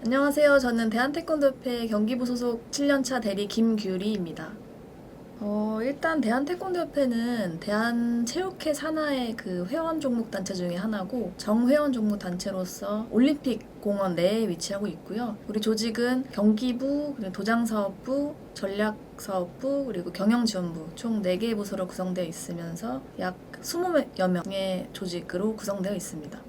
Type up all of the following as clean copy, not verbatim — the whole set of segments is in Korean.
안녕하세요. 저는 대한태권도협회 경기부 소속 7년차 대리 김규리입니다. 일단 대한태권도협회는 대한체육회 산하의 그 회원 종목 단체 중에 하나고 정회원 종목 단체로서 올림픽 공원 내에 위치하고 있고요. 우리 조직은 경기부, 그리고 도장사업부, 전략사업부, 그리고 경영지원부 총 4개의 부서로 구성되어 있으면서 약 20여 명의 조직으로 구성되어 있습니다.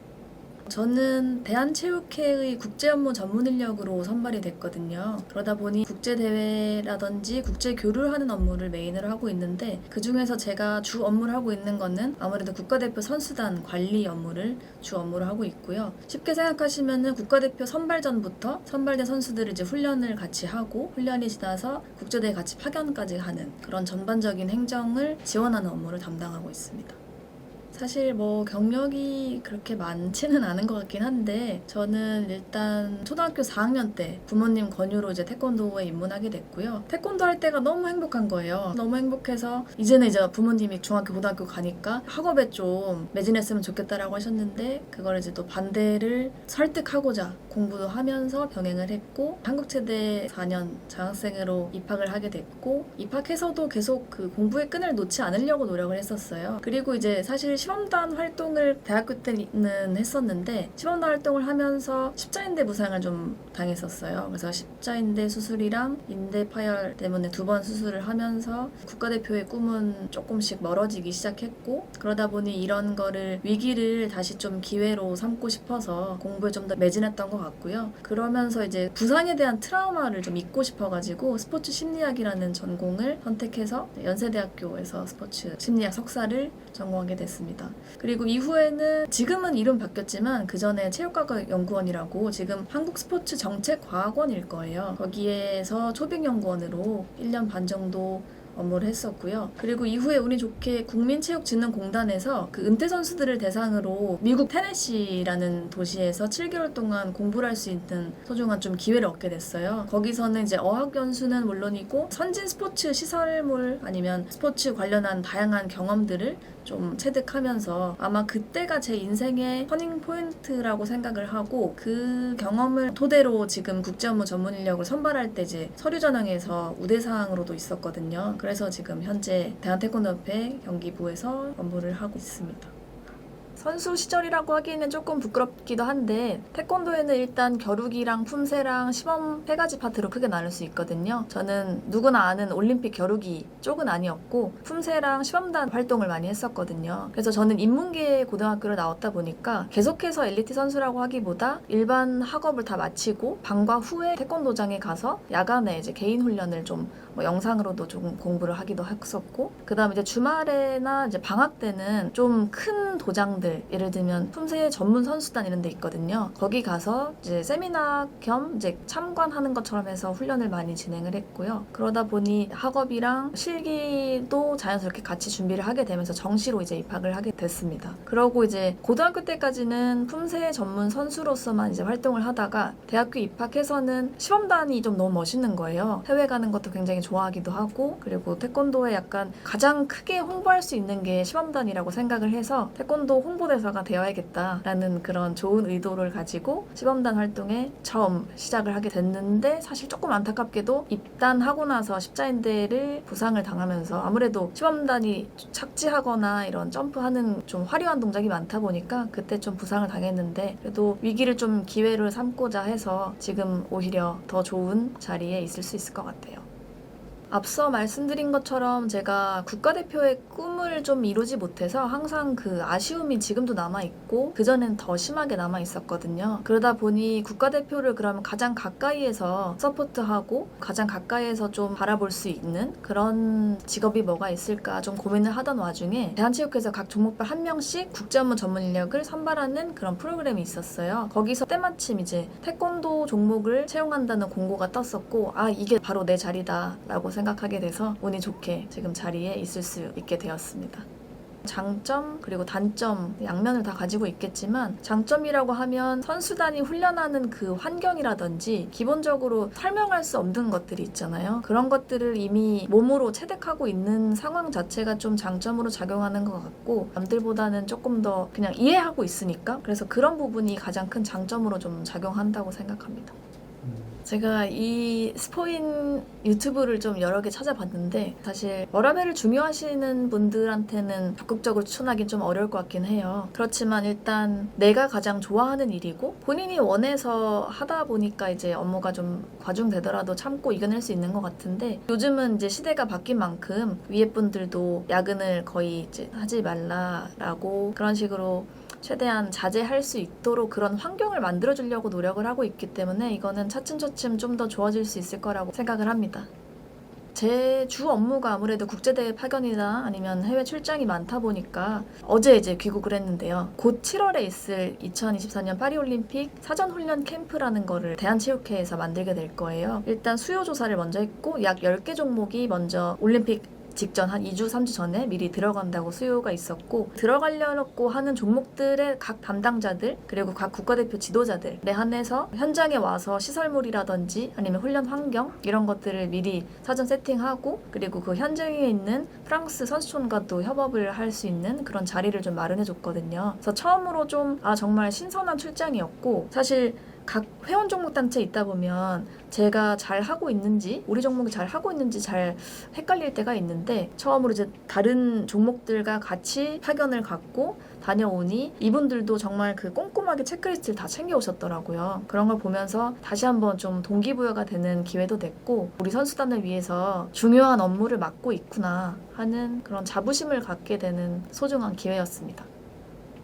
저는 대한체육회의 국제업무 전문 인력으로 선발이 됐거든요. 그러다 보니 국제대회라든지 국제교류를 하는 업무를 메인으로 하고 있는데 그 중에서 제가 주 업무를 하고 있는 거는 아무래도 국가대표 선수단 관리 업무를 주 업무로 하고 있고요. 쉽게 생각하시면은 국가대표 선발전부터 선발된 선수들을 이제 훈련을 같이 하고 훈련이 지나서 국제대회 같이 파견까지 하는 그런 전반적인 행정을 지원하는 업무를 담당하고 있습니다. 사실 경력이 그렇게 많지는 않은 것 같긴 한데 저는 일단 초등학교 4학년 때 부모님 권유로 이제 태권도에 입문하게 됐고요. 태권도 할 때가 너무 행복한 거예요. 너무 행복해서 이제는 이제 부모님이 중학교, 고등학교 가니까 학업에 좀 매진했으면 좋겠다라고 하셨는데 그걸 이제 또 반대를 설득하고자 공부도 하면서 병행을 했고 한국체대 4년 장학생으로 입학을 하게 됐고 입학해서도 계속 그 공부의 끈을 놓지 않으려고 노력을 했었어요. 그리고 이제 사실 시범단 활동을 대학교 때는 했었는데 시범단 활동을 하면서 십자인대 부상을 좀 당했었어요. 그래서 십자인대 수술이랑 인대 파열 때문에 2번 수술을 하면서 국가대표의 꿈은 조금씩 멀어지기 시작했고 그러다 보니 이런 거를 위기를 다시 좀 기회로 삼고 싶어서 공부에 좀 더 매진했던 것 같고요. 그러면서 이제 부상에 대한 트라우마를 좀 잊고 싶어가지고 스포츠 심리학이라는 전공을 선택해서 연세대학교에서 스포츠 심리학 석사를 전공하게 됐습니다. 그리고 이후에는 지금은 이름 바뀌었지만 그 전에 체육과학연구원이라고 지금 한국스포츠정책과학원일 거예요. 거기에서 초빙연구원으로 1년 반 정도 업무를 했었고요. 그리고 이후에 운이 좋게 국민체육진흥공단에서 그 은퇴 선수들을 대상으로 미국 테네시라는 도시에서 7개월 동안 공부를 할 수 있는 소중한 좀 기회를 얻게 됐어요. 거기서는 이제 어학연수는 물론이고 선진 스포츠 시설물 아니면 스포츠 관련한 다양한 경험들을 좀 체득하면서 아마 그때가 제 인생의 터닝 포인트라고 생각을 하고 그 경험을 토대로 지금 국제업무 전문 인력을 선발할 때 이제 서류 전형에서 우대사항으로도 있었거든요. 그래서 지금 현재 대한태권도협회 경기부에서 업무를 하고 있습니다. 선수 시절이라고 하기에는 조금 부끄럽기도 한데 태권도에는 일단 겨루기랑 품새랑 시범 3가지 파트로 크게 나눌 수 있거든요. 저는 누구나 아는 올림픽 겨루기 쪽은 아니었고 품새랑 시범단 활동을 많이 했었거든요. 그래서 저는 인문계 고등학교를 나왔다 보니까 계속해서 엘리트 선수라고 하기보다 일반 학업을 다 마치고 방과 후에 태권도장에 가서 야간에 이제 개인 훈련을 좀 영상으로도 조금 공부를 하기도 했었고 그 다음에 이제 주말에나 이제 방학 때는 좀 큰 도장들 예를 들면 품새 전문 선수단 이런 데 있거든요. 거기 가서 이제 세미나 겸 이제 참관하는 것처럼 해서 훈련을 많이 진행을 했고요. 그러다 보니 학업이랑 실기도 자연스럽게 같이 준비를 하게 되면서 정시로 이제 입학을 하게 됐습니다. 그러고 이제 고등학교 때까지는 품새 전문 선수로서만 이제 활동을 하다가 대학교 입학해서는 시범단이 좀 너무 멋있는 거예요. 해외 가는 것도 굉장히 좋아하기도 하고 그리고 태권도에 약간 가장 크게 홍보할 수 있는 게 시범단이라고 생각을 해서 태권도 홍보대사가 되어야겠다라는 그런 좋은 의도를 가지고 시범단 활동에 처음 시작을 하게 됐는데 사실 조금 안타깝게도 입단하고 나서 십자인대를 부상을 당하면서 아무래도 시범단이 착지하거나 이런 점프하는 좀 화려한 동작이 많다 보니까 그때 좀 부상을 당했는데 그래도 위기를 좀 기회를 삼고자 해서 지금 오히려 더 좋은 자리에 있을 수 있을 것 같아요. 앞서 말씀드린 것처럼 제가 국가대표의 꿈을 좀 이루지 못해서 항상 그 아쉬움이 지금도 남아있고 그전엔 더 심하게 남아있었거든요. 그러다 보니 국가대표를 그러면 가장 가까이에서 서포트하고 가장 가까이에서 좀 바라볼 수 있는 그런 직업이 뭐가 있을까 좀 고민을 하던 와중에 대한체육회에서 각 종목별 1명씩 국제업무 전문 인력을 선발하는 그런 프로그램이 있었어요. 거기서 때마침 이제 태권도 종목을 채용한다는 공고가 떴었고 아 이게 바로 내 자리다 라고 생각하게 돼서 운이 좋게 지금 자리에 있을 수 있게 되었습니다. 장점 그리고 단점 양면을 다 가지고 있겠지만 장점이라고 하면 선수단이 훈련하는 그 환경이라든지 기본적으로 설명할 수 없는 것들이 있잖아요. 그런 것들을 이미 몸으로 체득하고 있는 상황 자체가 좀 장점으로 작용하는 것 같고 남들보다는 조금 더 그냥 이해하고 있으니까 그래서 그런 부분이 가장 큰 장점으로 좀 작용한다고 생각합니다. 제가 이 스포인 유튜브를 좀 여러 개 찾아봤는데 사실 워라밸을 중요하시는 분들한테는 적극적으로 추천하긴 좀 어려울 것 같긴 해요. 그렇지만 일단 내가 가장 좋아하는 일이고 본인이 원해서 하다 보니까 이제 업무가 좀 과중되더라도 참고 이겨낼 수 있는 것 같은데 요즘은 이제 시대가 바뀐 만큼 위에 분들도 야근을 거의 이제 하지 말라라고 그런 식으로 최대한 자제할 수 있도록 그런 환경을 만들어주려고 노력을 하고 있기 때문에 이거는 차츰차츰 좀 더 좋아질 수 있을 거라고 생각을 합니다. 제 주 업무가 아무래도 국제대회 파견이나 아니면 해외 출장이 많다 보니까 어제 이제 귀국을 했는데요. 곧 7월에 있을 2024년 파리올림픽 사전훈련 캠프라는 거를 대한체육회에서 만들게 될 거예요. 일단 수요 조사를 먼저 했고 약 10개 종목이 먼저 올림픽 직전 한 2주, 3주 전에 미리 들어간다고 수요가 있었고 들어가려고 하는 종목들의 각 담당자들 그리고 각 국가대표 지도자들에 한해서 현장에 와서 시설물이라든지 아니면 훈련 환경 이런 것들을 미리 사전 세팅하고 그리고 그 현장에 있는 프랑스 선수촌과도 협업을 할 수 있는 그런 자리를 좀 마련해 줬거든요. 그래서 처음으로 좀 정말 신선한 출장이었고 사실 각 회원 종목 단체에 있다 보면 제가 잘 하고 있는지 우리 종목이 잘 하고 있는지 잘 헷갈릴 때가 있는데 처음으로 이제 다른 종목들과 같이 파견을 갔고 다녀오니 이분들도 정말 그 꼼꼼하게 체크리스트를 다 챙겨오셨더라고요. 그런 걸 보면서 다시 한번 좀 동기부여가 되는 기회도 됐고 우리 선수단을 위해서 중요한 업무를 맡고 있구나 하는 그런 자부심을 갖게 되는 소중한 기회였습니다.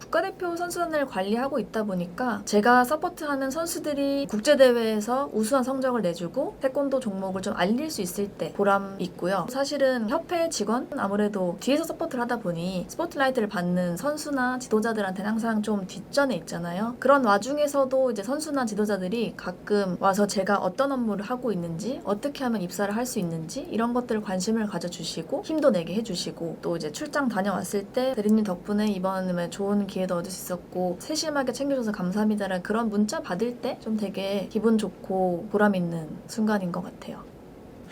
국가대표 선수단을 관리하고 있다 보니까 제가 서포트하는 선수들이 국제대회에서 우수한 성적을 내주고 태권도 종목을 좀 알릴 수 있을 때 보람 있고요. 사실은 협회 직원 아무래도 뒤에서 서포트를 하다 보니 스포트라이트를 받는 선수나 지도자들한테는 항상 좀 뒷전에 있잖아요. 그런 와중에서도 이제 선수나 지도자들이 가끔 와서 제가 어떤 업무를 하고 있는지 어떻게 하면 입사를 할 수 있는지 이런 것들 관심을 가져주시고 힘도 내게 해주시고 또 이제 출장 다녀왔을 때 대리님 덕분에 이번에 좋은 기회도 얻을 수 있었고 세심하게 챙겨줘서 감사합니다라는 그런 문자 받을 때 좀 되게 기분 좋고 보람 있는 순간인 것 같아요.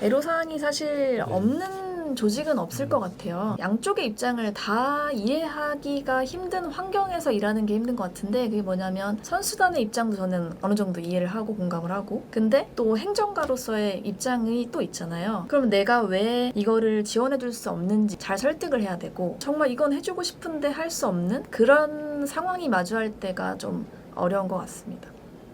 애로사항이 사실 없는 조직은 없을 것 같아요. 양쪽의 입장을 다 이해하기가 힘든 환경에서 일하는 게 힘든 것 같은데 그게 뭐냐면 선수단의 입장도 저는 어느 정도 이해를 하고 공감을 하고 근데 또 행정가로서의 입장이 또 있잖아요. 그럼 내가 왜 이거를 지원해줄 수 없는지 잘 설득을 해야 되고 정말 이건 해주고 싶은데 할 수 없는 그런 상황이 마주할 때가 좀 어려운 것 같습니다.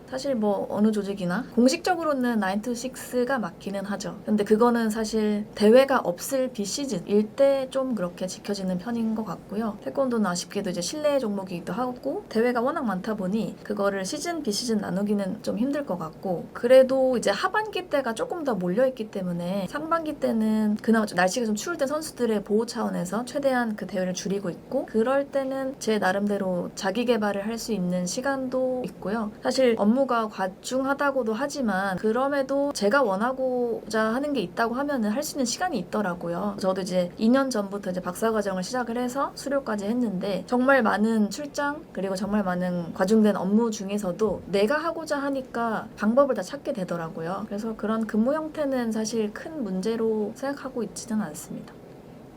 사실 뭐 어느 조직이나 공식적으로는 9 to 6가 맞기는 하죠. 근데 그거는 사실 대회가 없을 비시즌일 때 좀 그렇게 지켜지는 편인 것 같고요. 태권도는 아쉽게도 이제 실내 종목이기도 하고 대회가 워낙 많다 보니 그거를 시즌 비시즌 나누기는 좀 힘들 것 같고 그래도 이제 하반기 때가 조금 더 몰려있기 때문에 상반기 때는 그나마 좀 날씨가 좀 추울 때 선수들의 보호 차원에서 최대한 그 대회를 줄이고 있고 그럴 때는 제 나름대로 자기 개발을 할 수 있는 시간도 있고요. 사실 업무가 과중하다고도 하지만 그럼에도 제가 원하고자 하는 게 있다고 하면은 할 수 있는 시간이 있더라고요. 저도 이제 2년 전부터 이제 박사과정을 시작을 해서 수료까지 했는데 정말 많은 출장 그리고 정말 많은 과중된 업무 중에서도 내가 하고자 하니까 방법을 다 찾게 되더라고요. 그래서 그런 근무 형태는 사실 큰 문제로 생각하고 있지는 않습니다.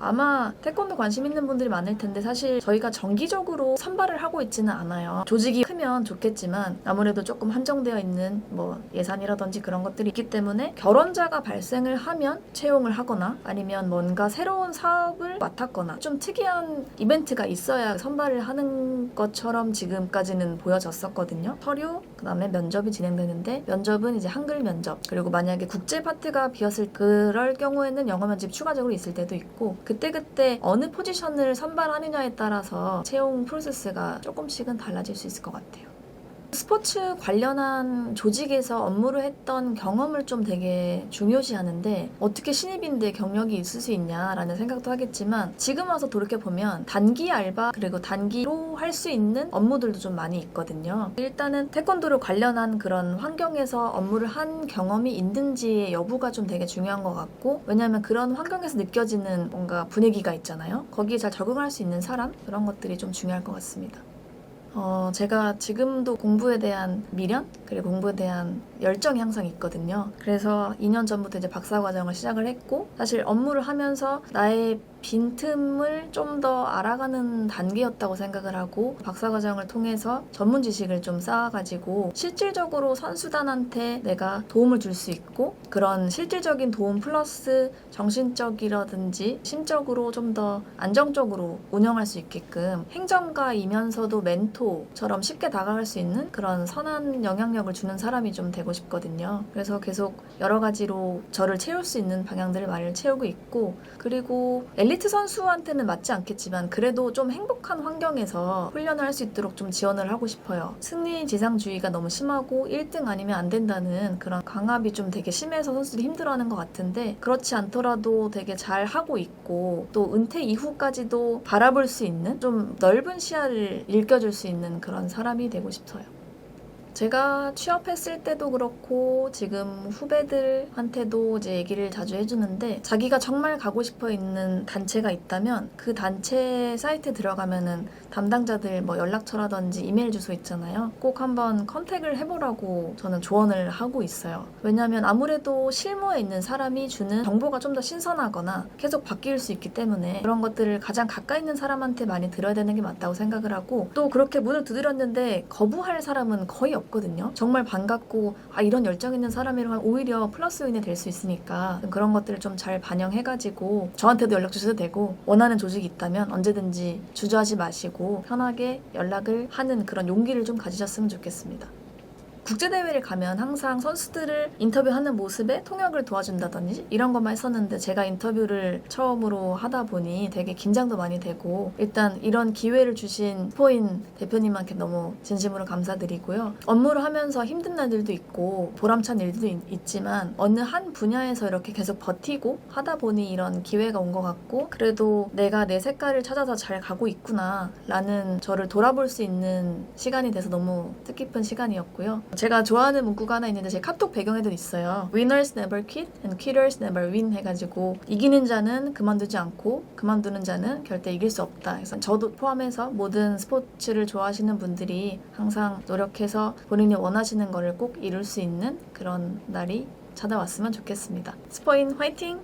아마 태권도 관심 있는 분들이 많을 텐데 사실 저희가 정기적으로 선발을 하고 있지는 않아요. 조직이 크면 좋겠지만 아무래도 조금 한정되어 있는 뭐 예산이라든지 그런 것들이 있기 때문에 결혼자가 발생을 하면 채용을 하거나 아니면 뭔가 새로운 사업을 맡았거나 좀 특이한 이벤트가 있어야 선발을 하는 것처럼 지금까지는 보여졌었거든요. 서류, 그 다음에 면접이 진행되는데 면접은 이제 한글 면접 그리고 만약에 국제 파트가 비었을 그럴 경우에는 영어 면접이 추가적으로 있을 때도 있고 그때그때 어느 포지션을 선발하느냐에 따라서 채용 프로세스가 조금씩은 달라질 수 있을 것 같아요. 스포츠 관련한 조직에서 업무를 했던 경험을 좀 되게 중요시하는데 어떻게 신입인데 경력이 있을 수 있냐라는 생각도 하겠지만 지금 와서 돌이켜보면 단기 알바 그리고 단기로 할 수 있는 업무들도 좀 많이 있거든요. 일단은 태권도를 관련한 그런 환경에서 업무를 한 경험이 있는지의 여부가 좀 되게 중요한 것 같고 왜냐하면 그런 환경에서 느껴지는 뭔가 분위기가 있잖아요. 거기에 잘 적응할 수 있는 사람 그런 것들이 좀 중요할 것 같습니다. 제가 지금도 공부에 대한 미련 그리고 공부에 대한 열정이 항상 있거든요. 그래서 2년 전부터 이제 박사과정을 시작을 했고 사실 업무를 하면서 나의 빈틈을 좀 더 알아가는 단계였다고 생각을 하고 박사과정을 통해서 전문 지식을 좀 쌓아가지고 실질적으로 선수단한테 내가 도움을 줄 수 있고 그런 실질적인 도움 플러스 정신적이라든지 심적으로 좀 더 안정적으로 운영할 수 있게끔 행정가이면서도 멘토처럼 쉽게 다가갈 수 있는 그런 선한 영향력을 주는 사람이 좀 되고 싶거든요. 그래서 계속 여러 가지로 저를 채울 수 있는 방향들을 많이 채우고 있고 그리고 엘리트 선수한테는 맞지 않겠지만 그래도 좀 행복한 환경에서 훈련을 할 수 있도록 좀 지원을 하고 싶어요. 승리 지상주의가 너무 심하고 1등 아니면 안 된다는 그런 강압이 좀 되게 심해서 선수들이 힘들어하는 것 같은데 그렇지 않더라도 되게 잘 하고 있고 또 은퇴 이후까지도 바라볼 수 있는 좀 넓은 시야를 일깨줄 수 있는 그런 사람이 되고 싶어요. 제가 취업했을 때도 그렇고 지금 후배들한테도 이제 얘기를 자주 해주는데 자기가 정말 가고 싶어 있는 단체가 있다면 그 단체 사이트에 들어가면은 담당자들 뭐 연락처라든지 이메일 주소 있잖아요. 꼭 한번 컨택을 해보라고 저는 조언을 하고 있어요. 왜냐하면 아무래도 실무에 있는 사람이 주는 정보가 좀 더 신선하거나 계속 바뀔 수 있기 때문에 그런 것들을 가장 가까이 있는 사람한테 많이 들어야 되는 게 맞다고 생각을 하고 또 그렇게 문을 두드렸는데 거부할 사람은 거의 없거든요. 정말 반갑고 이런 열정 있는 사람이라면 오히려 플러스 요인이 될 수 있으니까 그런 것들을 좀 잘 반영해가지고 저한테도 연락 주셔도 되고 원하는 조직이 있다면 언제든지 주저하지 마시고 편하게 연락을 하는 그런 용기를 좀 가지셨으면 좋겠습니다. 국제대회를 가면 항상 선수들을 인터뷰하는 모습에 통역을 도와준다든지 이런 것만 했었는데 제가 인터뷰를 처음으로 하다 보니 되게 긴장도 많이 되고 일단 이런 기회를 주신 스포인 대표님한테 너무 진심으로 감사드리고요. 업무를 하면서 힘든 날들도 있고 보람찬 일들도 있지만 어느 한 분야에서 이렇게 계속 버티고 하다 보니 이런 기회가 온 것 같고 그래도 내가 내 색깔을 찾아서 잘 가고 있구나 라는 저를 돌아볼 수 있는 시간이 돼서 너무 뜻깊은 시간이었고요. 제가 좋아하는 문구가 하나 있는데 제 카톡 배경에도 있어요. Winners never quit and quitters never win 해가지고 이기는 자는 그만두지 않고 그만두는 자는 절대 이길 수 없다. 그래서 저도 포함해서 모든 스포츠를 좋아하시는 분들이 항상 노력해서 본인이 원하시는 거를 꼭 이룰 수 있는 그런 날이 찾아왔으면 좋겠습니다. 스포인 화이팅!